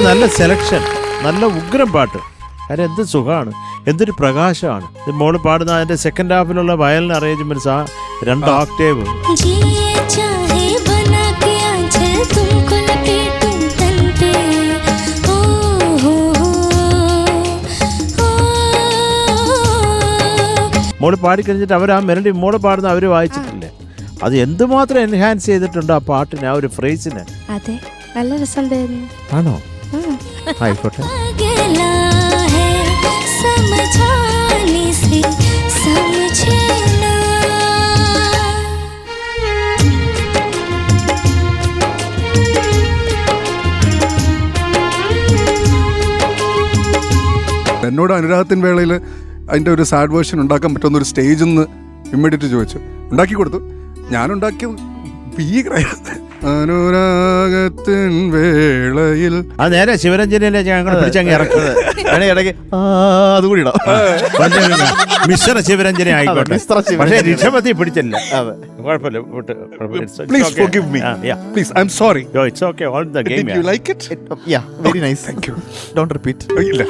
നല്ല സെലക്ഷൻ, നല്ല ഉഗ്രം പാട്ട്. കാര്യം എന്ത് സുഖമാണ്, എന്തൊരു പ്രകാശമാണ്. മോള് പാടുന്ന അതിന്റെ സെക്കൻഡ് ഹാഫിലുള്ള വയലിൻ അറേഞ്ച്മെന്റ്സ്, ആ 2 ഓക്ടേവ്. മോള് പാടിക്കഴിഞ്ഞിട്ട് അവർ ആ മെലഡി മോള് പാടുന്ന അവർ വായിച്ചിട്ടില്ലേ, അത് എന്തുമാത്രം എൻഹാൻസ് ചെയ്തിട്ടുണ്ട് ആ പാട്ടിന്, ആ ഒരു ഫ്രേസിന്. അതെ, നല്ല രസമുണ്ടായിരുന്നു. ആണോ? ആയിക്കോട്ടെ. എന്നോട് അനുരാഗത്തിൻ വേളയിൽ അതിൻ്റെ ഒരു സാഡ് വേർഷൻ ഉണ്ടാക്കാൻ പറ്റുന്ന ഒരു സ്റ്റേജ് ഒന്ന് ഇമ്മീഡിയറ്റ് ചോദിച്ചു. ഉണ്ടാക്കി കൊടുത്തു. ഞാനുണ്ടാക്കിയത് അനുരാഗത്തിൻ വേളയിൽ അത് നേരെ ശിവരഞ്ജനിയിലെ ഞങ്ങൾ പിടിച്ചങ്ങ് ഇറക്കുന്നത് ഇടയ്ക്ക് അതുകൂടി ഇടാം. മിശ്ര ശിവരഞ്ജനി ആയിക്കോട്ടെ, പക്ഷേ ഋഷഭത്തിൽ പിടിച്ചില്ല. കുഴപ്പമില്ല. Please forgive me. Please, I'm sorry. It's okay. All the game. Did you like it? Yeah, very nice. Thank you. Don't repeat. ഇല്ല.